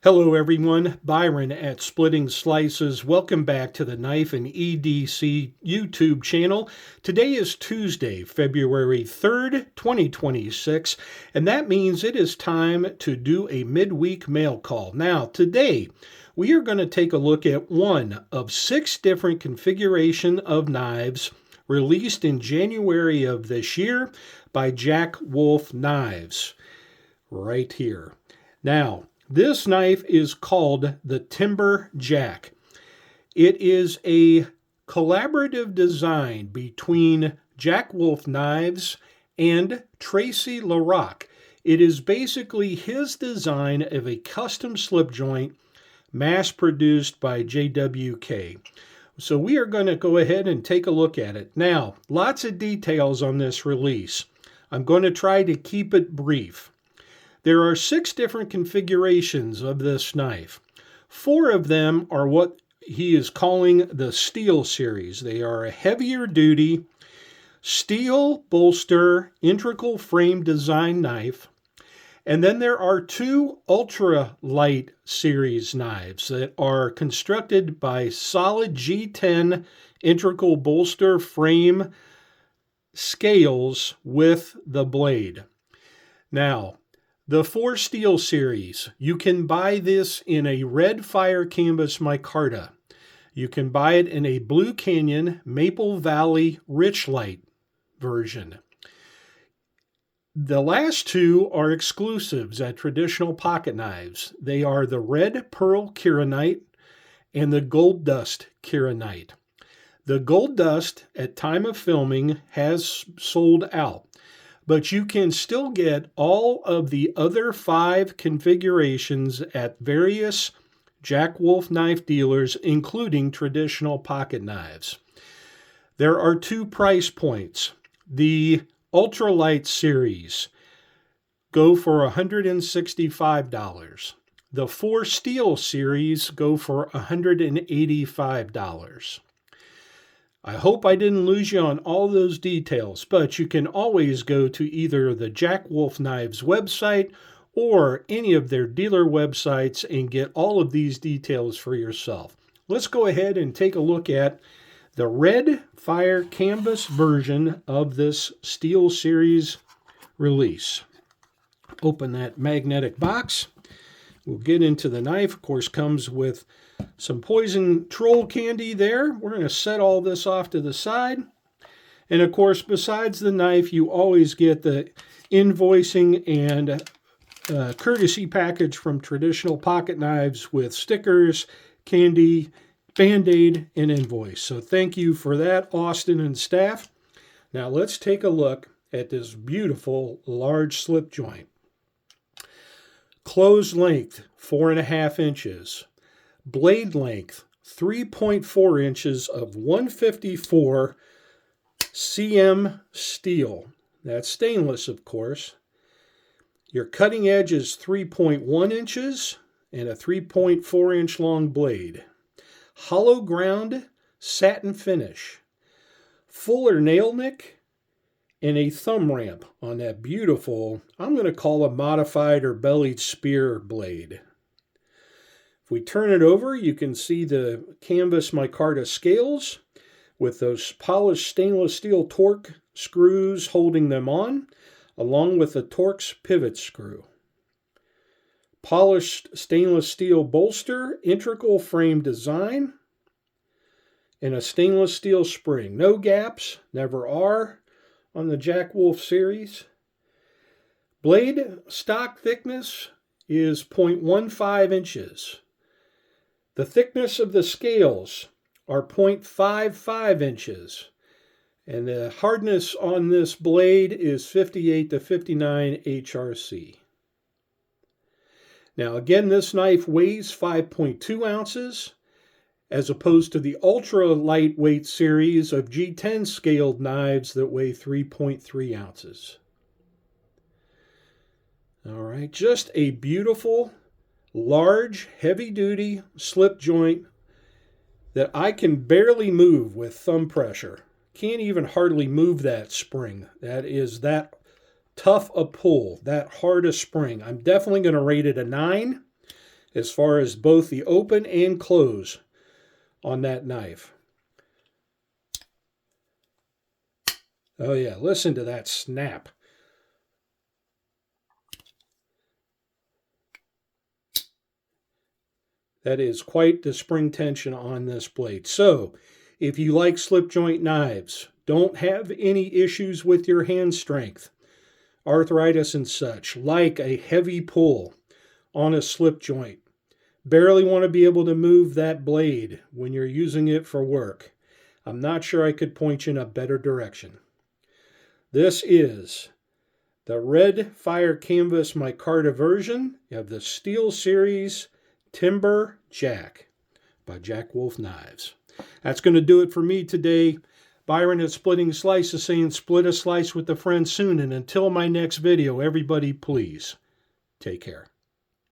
Hello everyone, Byron at Splitting Slices. Welcome back to the Knife and EDC YouTube channel. Today is Tuesday, February 3rd, 2026, and that means it is time to do a midweek mail call. Now, today we are going to take a look at one of 6 different configuration of knives released in January of this year by Jack Wolf Knives, right here. Now, this knife is called the Timber Jack. It is a collaborative design between Jack Wolf Knives and Tracy LaRock. It is basically his design of a custom slip joint mass-produced by JWK. So we are going to go ahead and take a look at it. Now, lots of details on this release. I'm going to try to keep it brief. There are 6 different configurations of this knife. 4 of them are what he is calling the Steel series. They are a heavier duty steel bolster integral frame design knife. And then there are 2 Ultralight series knives that are constructed by solid G10 integral bolster frame scales with the blade. Now, the 4 Steel series, you can buy this in a red fire canvas micarta. You can buy it in a Blue Canyon Maple Valley Richlite version. The last 2 are exclusives at Traditional Pocket Knives. They are the Red Pearl Kirinite and the Gold Dust Kirinite. The Gold Dust, at time of filming, has sold out, but you can still get all of the other 5 configurations at various Jack Wolf knife dealers, including Traditional Pocket Knives. There are 2 price points. The Ultralight series go for $165. The 4 Steel series go for $185. I hope I didn't lose you on all those details, but you can always go to either the Jack Wolf Knives website or any of their dealer websites and get all of these details for yourself. Let's go ahead and take a look at the red fire canvas version of this Steel series release. Open that magnetic box. We'll get into the knife. Of course, comes with some poison troll candy there. We're going to set all this off to the side. And of course, besides the knife, you always get the invoicing and courtesy package from Traditional Pocket Knives with stickers, candy, Band-Aid, and invoice. So thank you for that, Austin and staff. Now let's take a look at this beautiful large slip joint. Close length, 4.5 inches. Blade length, 3.4 inches of 154 cm steel. That's stainless, of course. Your cutting edge is 3.1 inches and a 3.4 inch long blade. Hollow ground satin finish. Fuller nail nick and a thumb ramp on that beautiful, I'm going to call a modified or bellied spear blade. If we turn it over, you can see the canvas micarta scales with those polished stainless steel torque screws holding them on, along with the Torx pivot screw. Polished stainless steel bolster, integral frame design, and a stainless steel spring. No gaps, never are on the Jack Wolf series. Blade stock thickness is 0.15 inches. The thickness of the scales are 0.55 inches. And the hardness on this blade is 58 to 59 HRC. Now again, this knife weighs 5.2 ounces as opposed to the Ultralight Weight Series of G10 scaled knives that weigh 3.3 ounces. All right, just a beautiful, large, heavy-duty slip joint that I can barely move with thumb pressure. Can't even hardly move that spring. That is that tough a pull, that hard a spring. I'm definitely going to rate it a 9. as far as both the open and close on that knife. Oh yeah, listen to that snap. That is quite the spring tension on this blade. So, if you like slip joint knives, don't have any issues with your hand strength, arthritis and such, like a heavy pull on a slip joint, barely want to be able to move that blade when you're using it for work, I'm not sure I could point you in a better direction. This is the red fire canvas micarta version of the Steel Series Timber Jack by Jack Wolf Knives. That's going to do it for me today. Byron at Splitting Slices saying split a slice with a friend soon. And until my next video, everybody please take care.